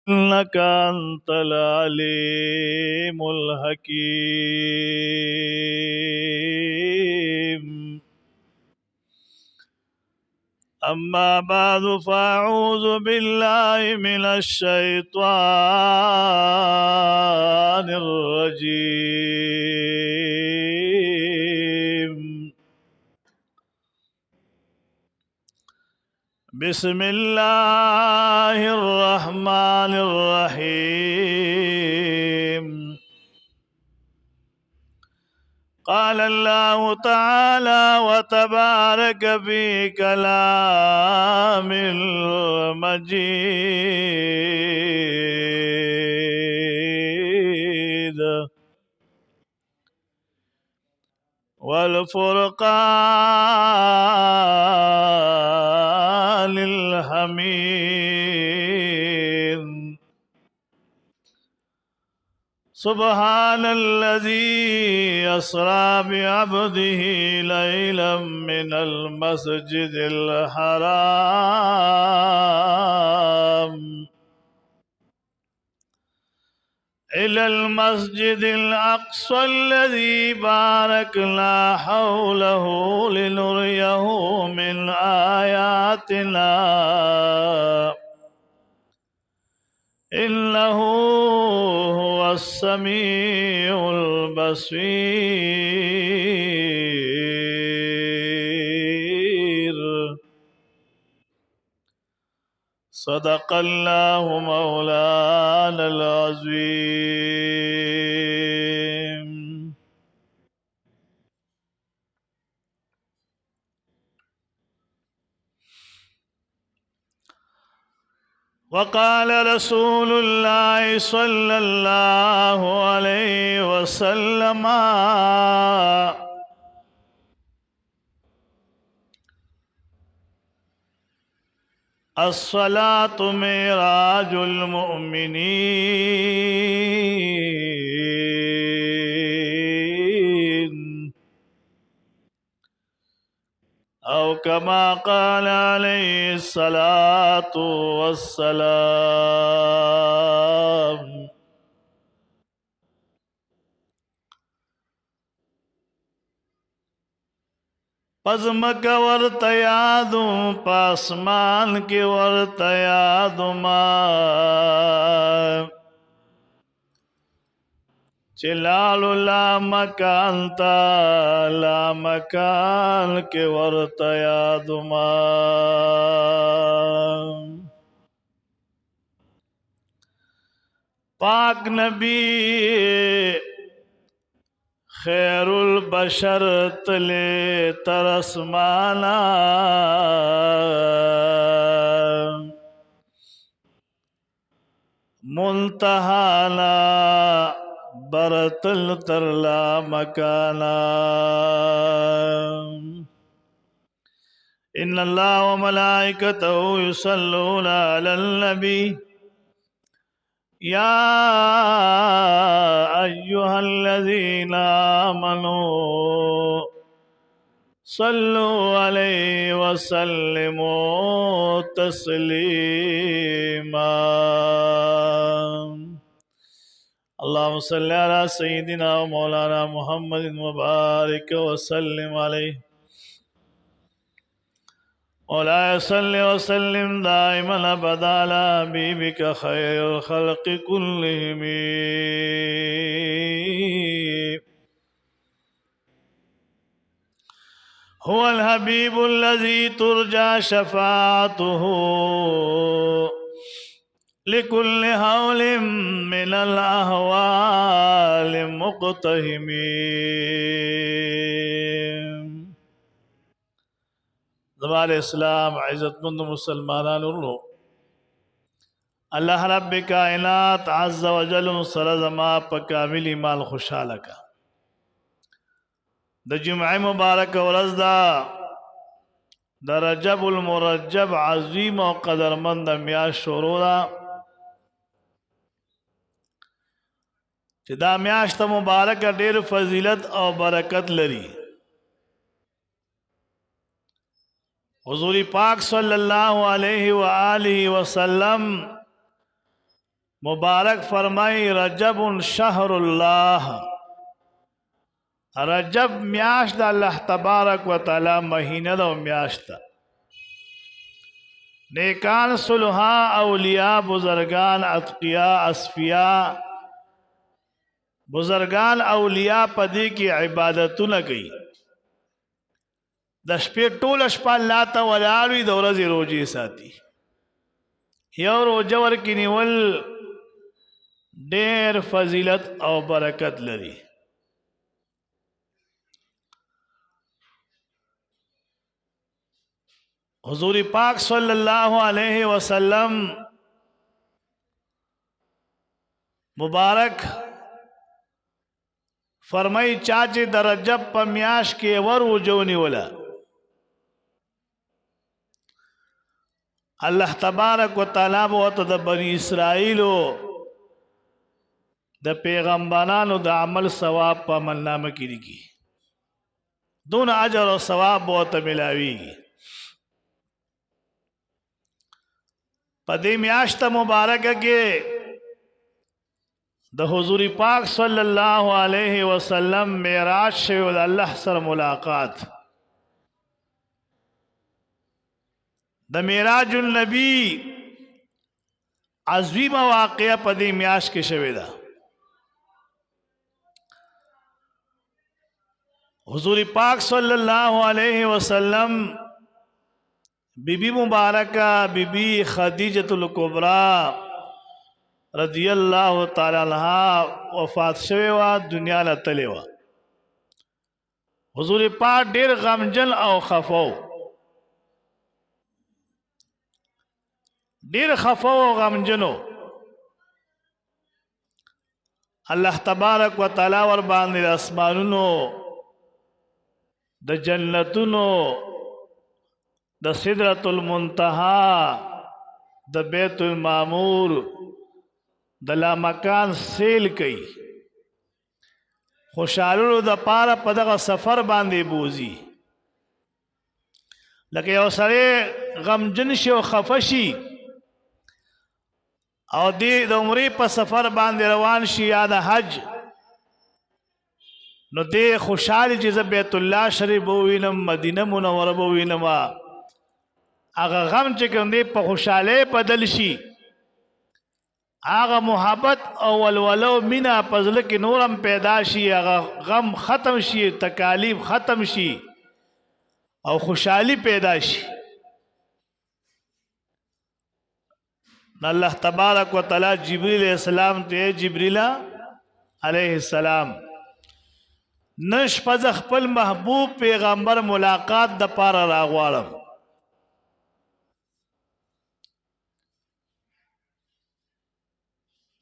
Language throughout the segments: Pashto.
إنك أنت العليم الحكيم. أما بعد فأعوذ بالله من الشيطان الرجيم. بسم الله الرحمن الرحيم. قال الله تعالى وتبارك في كلام المجيد والفرقان الحميد. سبحان الذي أسرى بعبده ليلا من المسجد الحرام إلى المسجد الأقصى الذي باركنا حوله لنريه من آياتنا إنه هو السميع البصير. صدق الله مولانا العظيم. وقال رسول الله صلى الله عليه وسلم الصلاة معراج المؤمنين، أو كما قال عليه الصلاة والسلام. पज़मक वर्त यादूं पासमान के वर्त यादुमा चिलालु ला मकान के वर्त यादुमा। पाक नबी खैरुल बशर तले तरसमाना मुंतहाना बरतल तरला मकाना। इन्नल्लाह व मलाइकतहु युसल्लूना अलल नबी या अय्युहल्लज़ीना आमनू सल्लु अलैहि वसल्लिमू तस्लीमा। अल्लाहुम्मा सल्लि अला सय्यिदिना व मौलाना मुहम्मदिन व बारिक वसल्लिम अलैहि। मौलाया सल्लि वसल्लिम दाइमन अबदा अला हबीबिका खैरुल खल्क़ि कुल्लिहिम। हुवल हबीबुल्लज़ी तुरजा शफ़ाअतुहु लिकुल्लि हौलिम मिनल अहवालि मुक़तहिम। ज़माल इस्लाम इज़्ज़तमंद मुसलमानानुल्लो अल्लाह रब्ब कायनात अज़्ज़ व जल सरज़मा पकामिल ईमान खुशाल का द जुम्आ मुबारक वरज़दा द रजबुल मुरज्जब अज़ीम व क़दरमंद मियाश शोरोदा दा मियाश्त मुबारक ढेर फजीलत और बरकत लरी। हुज़ूर पाक सल्लल्लाहु अलैहि व आलिहि वसल्लम مبارک فرمائی رجب شهر الله، رجب میاشت د الله تبارک و تعالی مہینہ دا میاشت دا نیکان صلحاء اولیاء بزرگان اتقیاء اصفیاء بزرگان اولیاء پدی کی عبادتونه کوي د شپې ټول شپه الله ته ولاړ وي د ورځې روزي ساتي یو روزه ورکې نیول ډېر فضیلت او برکت لري حضور پاک صلی اللہ علیہ وسلم مبارک فرمائی چاچے در رجب پا میاش کے ور وجونی ولا اللہ تبارک و تعالی بوت دا بنی اسرائیلو دا پیغمبرانو دا عمل ثواب پا عمل نامہ کی لگی دون اجر و ثواب بوت ملاوی گی پدی میاشت مبارک کے د حضور پاک صلی اللہ علیہ وسلم معراج شوی د اللہ سر ملاقات د معراج النبی عظیم واقعہ پدی میاش کے شوی دا حضور پاک صلی اللہ علیہ وسلم بی بی مبارکہ بی بی خدیجۃ الکبریٰ رضی اللہ تعالی عنہ وفات شوی وا دنیا له تللی وا حضور پاک ډیر غمجن او خفو ډیر خفو او غمجنو الله تبارک و تعالی ور باندې د اسمانونو د جنتونو د سدرۃ المنتہا د بیت المعمور د لا مکان سیل کئی خوشالولو د پارا پدغه سفر باندې بوزي لکه یو سره غمجن شي او خفه شي او دی د عمرې په سفر باندې روان شي یا د حج نو دی خوشحال چې زه بیت الله شریف ووینم مدینه منوره ووینم هغه غم چې کوم دی په خوشحالی بدل شي هغه محبت او ولولو مینا پزله کې نورم پیدا شي هغه غم ختم شي تکالیف ختم شي او خوشحالی پیدا شي الله تبارک و تعالی جبریل السلام ته جبریل علیہ السلام نش پز خپل محبوب پیغمبر ملاقات د پاره راغوالم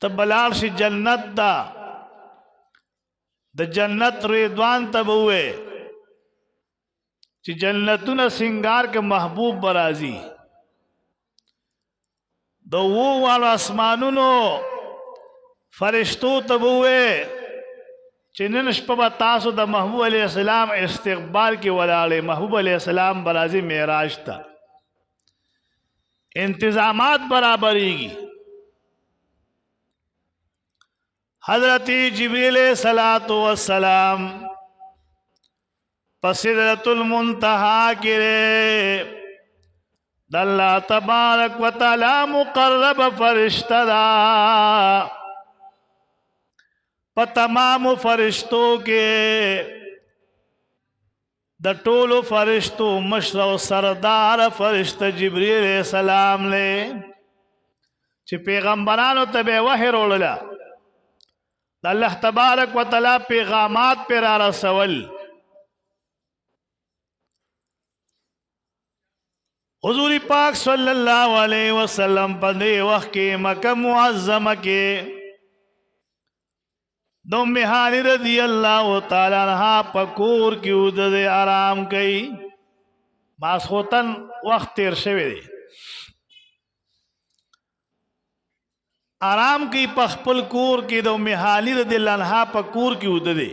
تبلار شي جنت دا د جنت رضوان تبوه چې جنتونه سنگار کے محبوب برازي دو والو اسمانونو فرشتو تبوه چې نن شپه تاسو د محبوب علیہ السلام استقبال کې ولاله محبوب علیہ السلام برازي معراج تا انتظامات برابرېږي حضرت جبریل صلاۃ والسلام سدرۃ المنتہا کرے اللہ تبارک و تعالی مقرب فرشتہ دا تمام فرشتوں کے د ټولو فرشتو مشر و سردار فرشتہ جبریل علیہ السلام لے چې پیغمبرانو ته وحی روڑلا اللہ تبارک و تعالی پیغامات پر رسول حضور پاک صلی اللہ علیہ وسلم پندے وقت کے مکہ معظمہ کے دم ہانی رضی اللہ تعالی عنہ پکور کی عدد آرام کئی ماسخوتن وقت تیر شوی دے آرام کی پخپل کور کی دو میحالی رضی اللہ عنہ پا کور کی وددے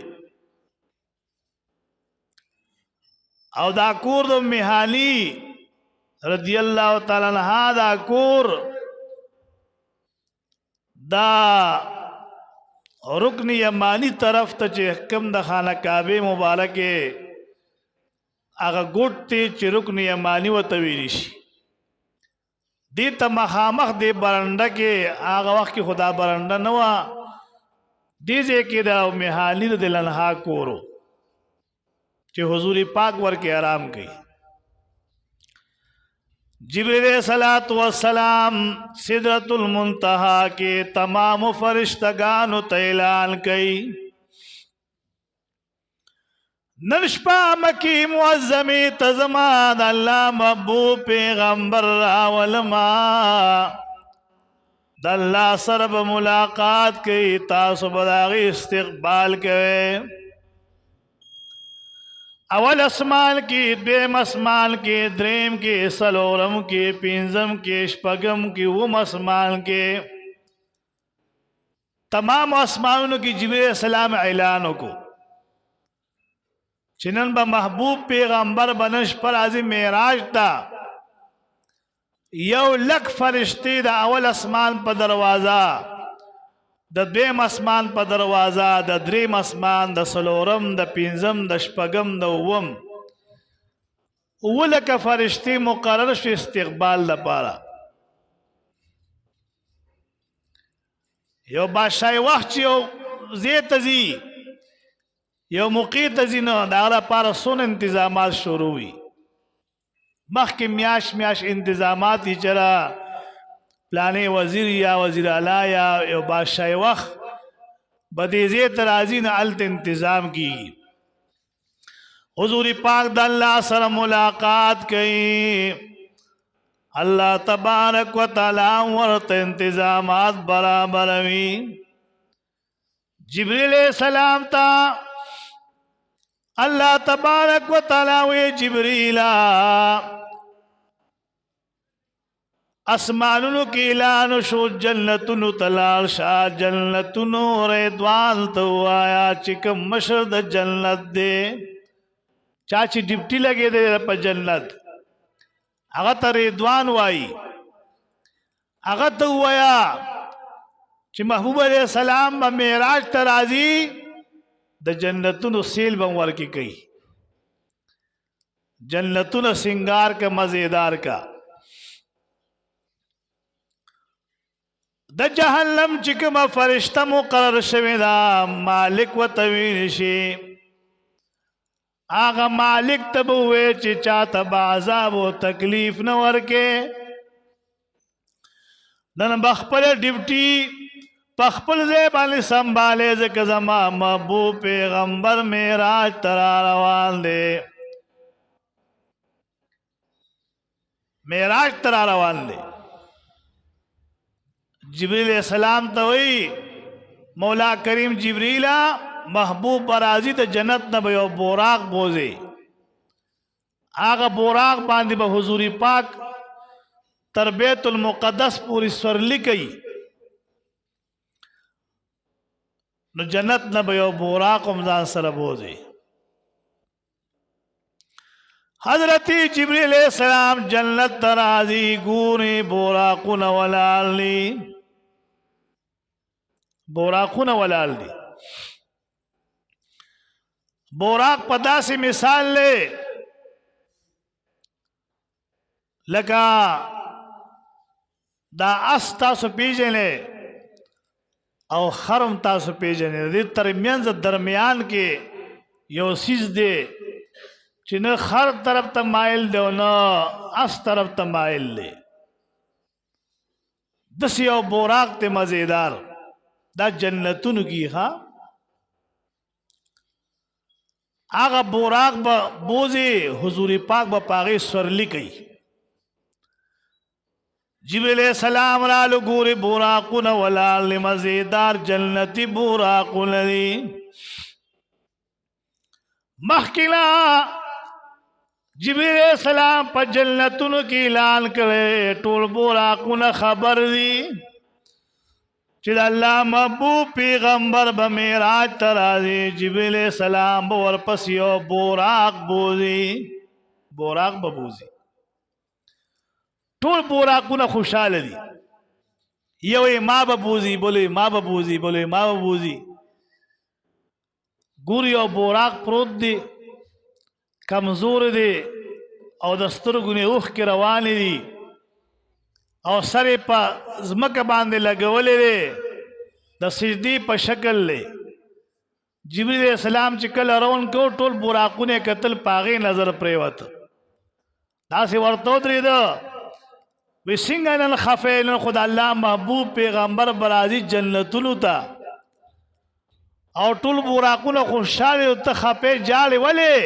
او دا کور دو میحالی رضی اللہ تعالی عنہ دا کور دا رکن یمانی طرف ته چې کم د خانه کعبه مبارکه هغه ګوټ ته چې رکن یمانی وته ویل شي دې ته مخامخ دې برنده کې هغه وخت کې خدا برنده نه و دې ځکه دا مهانی د لنها کورو چې حضور پاک ورکه آرام کوي جبریل صلوات و سلام سدرۃ المنتہا کے تمام فرشتگان اعلان کئی نرشپا مکی معظمی تزمان اللہ محبوب پیغمبر راولما داللہ سرب ملاقات کئی تاسو بداغی استقبال کئی اول اسمان کی دویم اسمان کی دریم کی سلورم کی پینزم کی شپگم کی وم اسمان کی تمام اسمانوں کی جبریل السلام اعلانوں کو چنن با محبوب پیغمبر بنش پر عظیم معراج تا یو لک فرشتی دا اول اسمان پا دروازہ د دویم اسمان په دروازه د دریم اسمان د سلورم د پنځم د شپږم د اووم ولکه فرشتي مقرر شو استقبال لپاره یو بادشاہي وخت یو زیت زی یو مقیت زی نه دا لپاره سون انتظامات شروع وي مخکې میاش انتظامات یې چلا پلانی وزیر یا وزیر اعلیٰ یا یو بادشاہ وقت بدیزی ترازی نے علت انتظام کی حضور پاک دا اللہ سر ملاقات کی اللہ تبارک و تعالی ورط انتظامات برابر ہوئی جبریل السلام تا اللہ تبارک و تعالی وی جبریلہ اسمانونو کی اعلان شو جنتونو تلال شاہ جنتونو ریدوان تو آیا چکم مشرد جنت دے چاچی ڈپٹی لگے دے پا جنت اگا تا ریدوان وائی اگا تا آیا چی محبوب علیہ السلام با معراج ترازی دا جنتونو سیل بنور کی کئی جنتونو سنگار کا مزیدار کا د جهنم چې کومه فرشته مقرر شوی دا مالک و توین شي هغه مالک ته به وایي چې چاته به عذاب او تکلیف نه ورکې نن به خپل ډیوټي په خپل ځای باندې سنبھالې ځکه زما محبوب پیغمبر معراج ته روان دی معراج ته روان دی جبریل السلام توئی مولا کریم جبریلا محبوب برازی تا جنت نبیو بوراق بوزے آغا بوراق باندی با حضوری پاک تر بیت المقدس پوری سورلی کئی نو جنت نبیو بوراق امزان سر بوزے حضرتی جبریل السلام جنت ترازی گوری بوراقون ولالی بوراقون ولال دی بوراق پدا سے مثال لے لکا دا اس تاسو پیجنے او خرم تاسو پیجنے دی ترمینز درمیان کے یو سیز دے چې نه خر طرف ته مایل دی او نه اس طرف ته مایل دی دسی یو بوراق ته مزیدار دا جنتونو کی ها هغه بوراق به بوزي حضور پاک به پاغي سورلی کوي جبریل السلام را لګوري بوراقونه ولال مزیدار جنتی بوراقونه دي مخکلا جبریل السلام پا جنتونو کی اعلان کرے ټول بوراقونه خبر دی چې الله محبوب پیغمبر به معراج ترازی جبریل السلام ورپس یو بوراق بوزي بوراق ببوزي ټول بوراقونه خوشاله دي یو ما به بوزي بولې ما به بوزي بولې ما به بوزي ګور یو بوراق پروت دی کمزور دی او د سترګو نه اوښکې روانې دي او سر یې په ځمکه باندې لګولی دی د سجدې په شکل دی جبرئیل علیہ السلام چې کله روان کو ټول براقونه کتل پاغې نظر پریوت داسې ورته ودرېده وی څنګه نن خفه نن خو د الله محبوب پیغمبر برازي جنتونو ته او ټول براقونه خوشحاله ته خفه جاړې ولې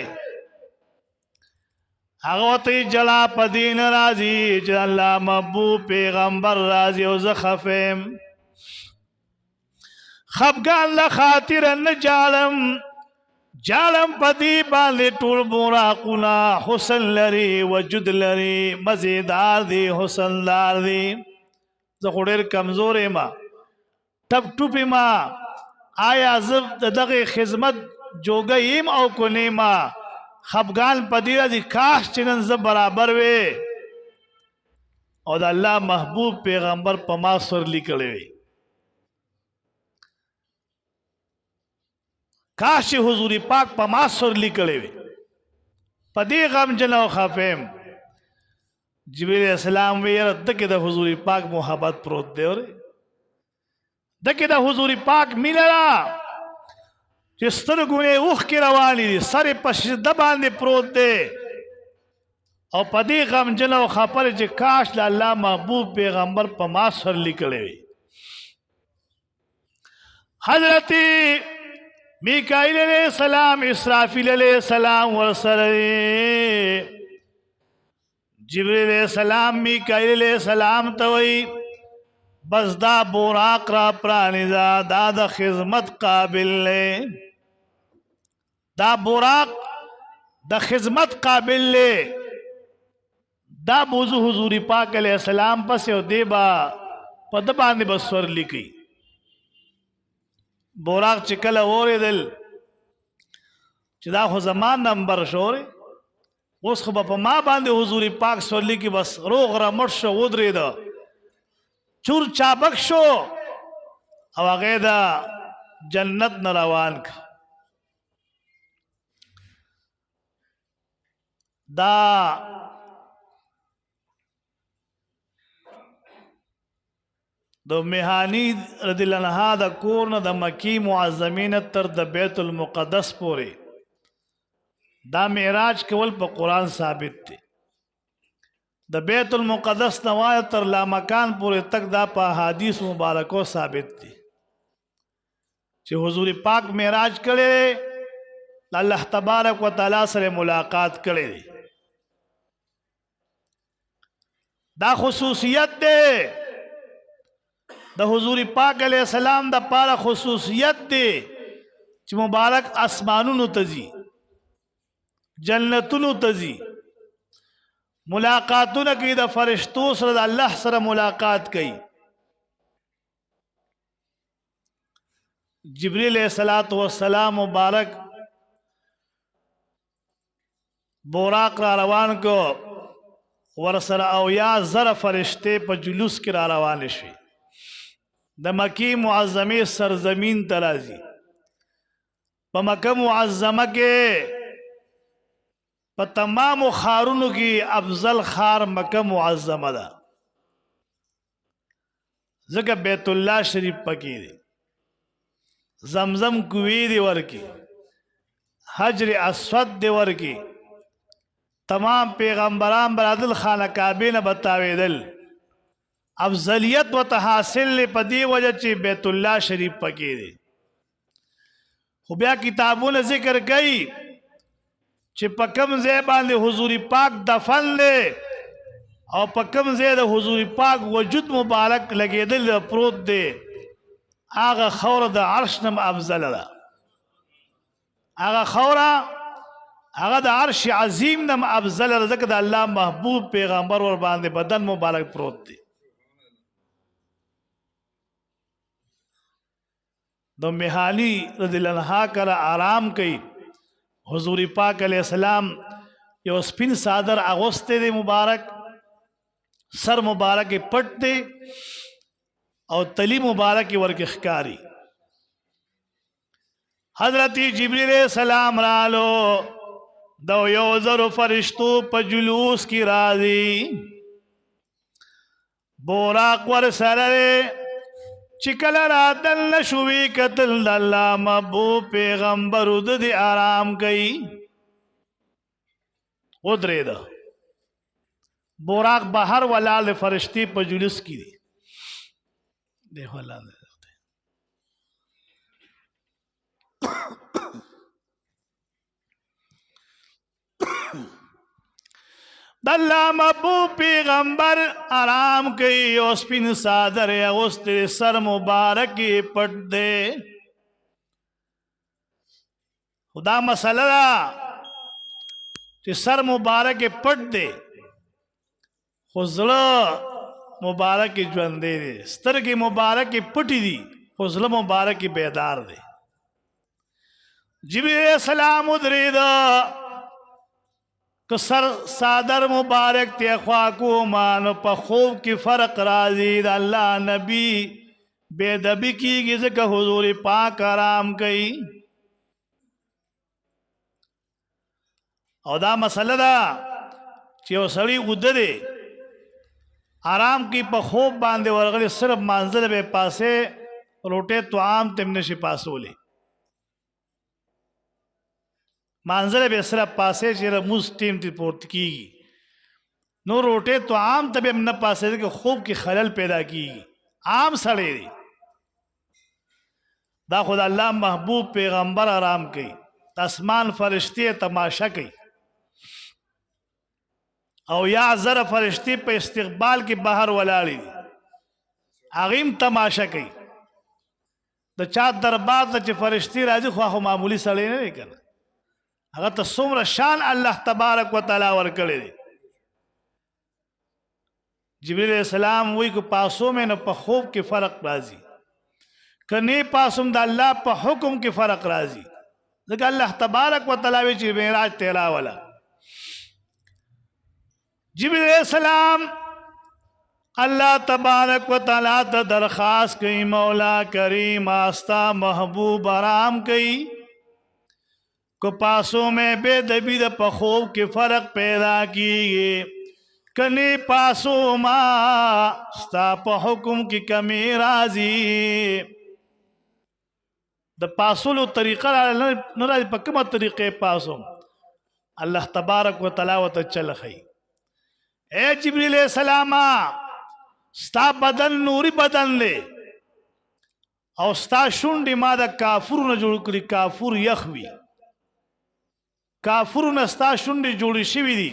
هغه ته جلا پدین راضي چې الله محبوب پیغمبر راضي او زه خفم خفګان له خاطر نه جالم پدی باندې ټول براقونه حسن لري وجود لري مزیدار دي حسن دار دي زه خو ډېر کمزور یم ټپ ټوپ یم آیا زه دغه خدمت جوګه یم او کو نیما خفګان پدی راځي کاش چې نن زه برابر وې او د الله محبوب پیغمبر په ما سورلی کړی وي کاش حضور پاک په ما سورلی کړی وي په دې غم جن او خفم جبرئیل علیہ السلام وی دکې د حضور پاک محبت پروت دی اور دکې د حضور پاک مینا چې سترګونه اوښکې روانې دي سر په شده باندې پروت دی او په دې غم جن او خفر چې کاش د الله محبوب پیغمبر په ما سورلی کړی وي حضرت میکائیل علیہ السلام اسرافیل علیہ السلام ورسره جبرئیل علیہ السلام میکائیل علیہ السلام ته وی بس دا براق را پرانیزا دا د خدمت قابل لے دا براق د خدمت قابل لے دا بوزو حضور پاک علیہ السلام پس او دیبا په د باندې بسور لیکي براق چې کله اوریدل چې دا خو زمان نمبر شوري اوس خو په ما باندې حضور پاک سورلی کې بس روغ رمټ شو ودرېده چور چابک شو او هغه دا جنت نه روان کا دا د مهانی رضی الله عنها د کور نه د مکی معظمین تر د بیت المقدس پورې دا معراج کول په قران ثابت دی د بیت المقدس نوای تر لا مکان پورې تک دا په حدیث مبارکو ثابت دی چې حضور پاک معراج کړي الله تبارک وتعالى سره ملاقات کړي دا خصوصیت دی د حضور پاک علیہ السلام د پاره خصوصیت دی چې مبارک اسمانونو تزي جنتونو تزي ملاقاتونه کوي د فرشتو سره د الله سره ملاقات کوي جبرئیل علیہ السلام مبارک براق را روان کو ورسره او یا زر فرشته په جلوس کې را روان شي د مکی معظمه سرزمین ترازی په مکه معظمه کې په تمام خارونو کې افضل خار مکه معظمه ده ځکه بیت الله شریف پکې دی زمزم کوی دی ورکی حجر اسود دی ورکی تمام پیغمبران برادل خانه کعبه نه بتاویدل افضلیت و تحاصل په دی وجه چې بیت الله شریف پکې دی خو بیا کتابونه ذکر کوي چې په کوم ځای باندې حضور پاک دفن دی او په کوم ځای د حضور پاک وجود مبارک لګیدل پروت دی هغه خوره د عرش نم افضل ده هغه خوره هغه د عرش عظیم نم افضل ده ځکه د الله محبوب پیغمبر ور باندې بدن مبارک پروت دی د مهانی رضی الله عنها کرا آرام کوي حضور پاک علیہ السلام یو سپین صادر اغوسته دی مبارک سر مبارک پټ دی او تلی مبارک ورکی خکاری. حضرت جبریل علیہ السلام رالو دو یوزر فرشتو پا جلوس کی راضی بوراق ور سرر چکل راتل نشوی قتل اللہ محبوب پیغمبر دی آرام گئی ادرے دا بوراق بہر ولال فرشتی پا جلوس کی دی دیکھو اللہ نے دلہ محبوب پیغمبر آرام کئی اوسپین صادر اغسط سر مبارکی پٹ دے. خدا مسئلہ دا کہ سر مبارک پٹ دے خزلہ مبارک جوندے دے سترگی مبارک پٹی دی خزلہ مبارک بیدار دے. جبریل علیہ السلام ادری دا کہ سر صادر مبارک تے خواکو مانو پا خوب کی فرق رازی دا اللہ نبی بے دبی کی گزکا حضور پاک آرام کئی. او دا مسئلہ دا چیو سڑی ادھر دے آرام کی پا خوب باندے ورغلی صرف منزل بے پاسے روٹے تو عام تمنشی پاسو لے منزل بے صرف پاسے چیرہ موز ٹیم تی پورت کی گی نو روٹے تو عام تبھی ہم نہ پاسے دے کہ خوب کی خلل پیدا کی گی عام سڑے دی دا خدا اللہ محبوب پیغمبر آرام کی اسمان فرشتی تماشا کی او یا ذر فرشتی پہ استقبال کی باہر ولالی دی اغیم تماشا کی دا چاہت دربار دا چی فرشتی راجی خواہ معمولی سڑے نہیں کرنا اگر تا سمر شان اللہ تبارک و تعالی ورکڑے دی. جبریل علیہ السلام وی کو پاسوں میں نو پا خوب کی فرق رازی کنی پاسم دا اللہ پا حکم کی فرق رازی لیکن اللہ تبارک و تعالی وی معراج تیرا والا. جبریل علیہ السلام اللہ تبارک و تعالی تا درخواست کئی مولا کریم آستا محبوب آرام کئی کو پاسوں میں بے دبی دا پخوب کی فرق پیدا کی گئی کنی پاسوں ما ستا پا حکم کی کمی رازی دا پاسوں لو طریقہ نرازی پا کم طریقے پاسوں اللہ تبارک و تعالی و تا چل خی. اے جبریل علیہ السلام ستا بدن نوری بدن لے او ستا شنڈی ما دا کافر نجوڑ کری کافر یخوی کافر نستا شنڈی جوڑی شوی دی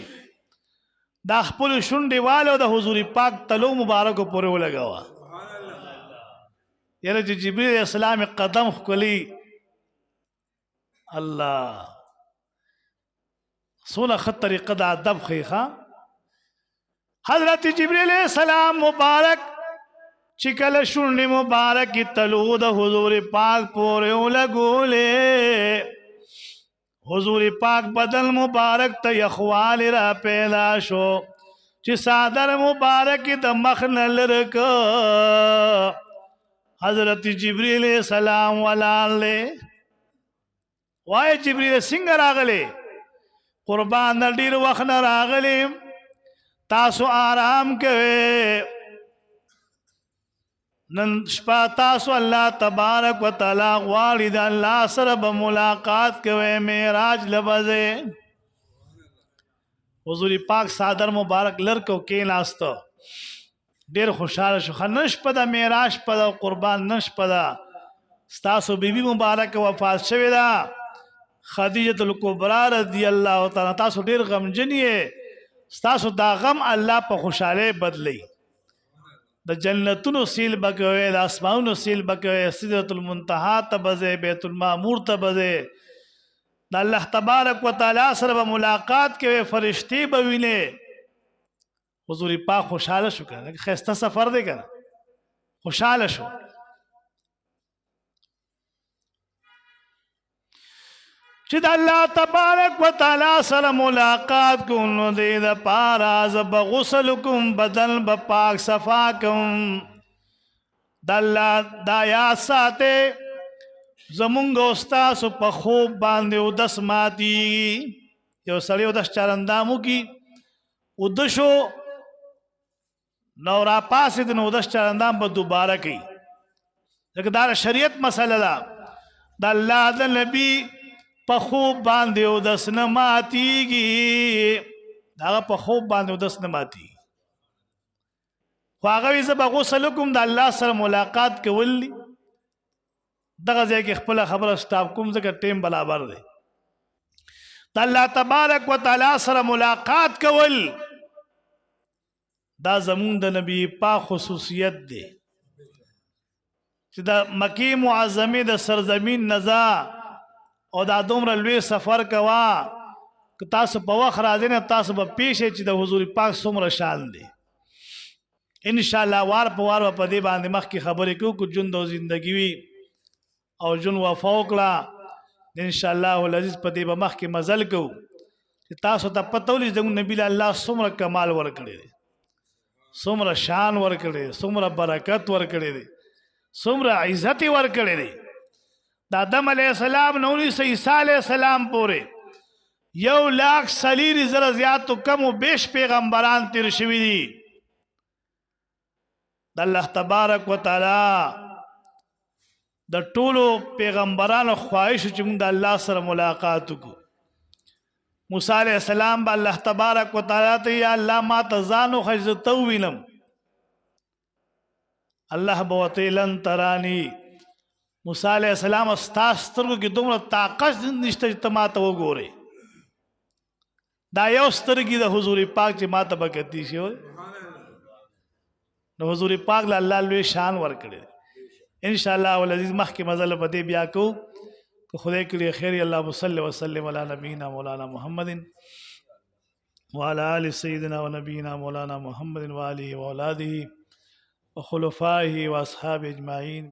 دا خپل شنڈی والو دا حضور پاک تلو مبارکو پورے ہو لگا ہوا یعنی جبریل علیہ السلام قدم خکلی اللہ سونا خط طریقہ دا دب خیخا. حضرت جبریل علیہ السلام مبارک چکل شنڈی مبارک کی تلو دا حضور پاک پورے ہو لگو لے حضور پاک بدل مبارک تا یخوال را پیدا شو چی صادر مبارک تا مخنل رکا حضرت جبریل علیہ السلام ولال لے وائے جبریل سنگر آگلے قربان در دیر وقت راغلے تاسو آرام کے نن شپا تاسو اللہ تبارک و تعالی غوالد اللہ سرب ملاقات کوئے معراج لبزے. حضور پاک صادر مبارک لرکو کے ناستو دیر خوشحال شو نش پدا معراج پدا قربان نش پدا ستاسو بی بی مبارک وفات شوی دا خدیجت الکبرى رضی اللہ تعالی تاسو دیر غم جنیے ستاسو دا غم اللہ پا خوشحالے بدلی دا جنتونو سیل بکوئے دا اسماؤنو سیل بکوئے سدرت المنتہا تبزے بیت المعمور تبزے دا اللہ تبارک و تعالی سر با ملاقات کے فرشتی بوینے حضور پاک خوشحال شو کرنے خیستہ سفر دے کرنے خوشحال شو. چید اللہ تبارک و تعالی سر ملاقات کنو دے دا پاراز بغسلکم بدن بپاک صفاکم د الله دا یاد ساته زمونږ او ستاسو په خوب باندې اودس ماتي یو سړی اودس چارندامو کی اودشو نو را پاسې د اودس چارندام به دوباره کوي ځکه دا شریعت مسله ده د الله د نبی په خوب باندې اودس نه ماتیږي دا په خوب باندې اودس نه ماتیږي خو هغه وی زه به غسل کوم د الله سره ملاقات کول دغه ځای کې خپل خبره سٹاپ کوم ځکه ټیم برابر دی د الله تبارک وتعالى سره ملاقات کول دا زمون د نبی پاک خصوصیت دی چې د مکی معظمه د سرزمین نزا او دا دومره لوی سفر کوا که تاسو په وخت راځئ نه تاسو به پیښه چې د حضور پاک څومره شان دی ان شاء الله وار په وار په دې باندې مخ کې خبرې کوو کو ژوند او زندگی وي او جون وفوقلا ان شاء الله العزیز په دې به مخ کې مزل کوو چې تاسو ته پته ولې د نبی الله څومره کمال ورکړي دي څومره شان ورکړي څومره برکت ورکړي دي څومره عزت ورکړي دي د آدم علیه السلام نو عیسی علیه السلام پورې 1,40,000 زیات کم او بیش پیغمبران تیر شوي دي د الله تبارک وتعالى د ټولو پیغمبرانو خواهش چې موږ د الله سره ملاقات وکړو موسی علیه السلام به الله تبارک وتعالى ته یا الله ما ته ځانو خجته وینم الله بوته لن ترانی موسی علیہ السلام ستاسترګو کې دومره طاقت نشته چې ته ماته وګورې دا یو سترګې د حضور پاک چې ماته بکتی شي نو حضور پاک له الله لوی شان ورکړي ان شاء الله العزیز مخکې مزل په دې بیا کو که خدای کړي خیر الله صلی وسلم علی نبینا مولانا محمد وعلى آل سيدنا ونبينا مولانا محمد وآله وأولاده وخلفائه وأصحابه أجمعين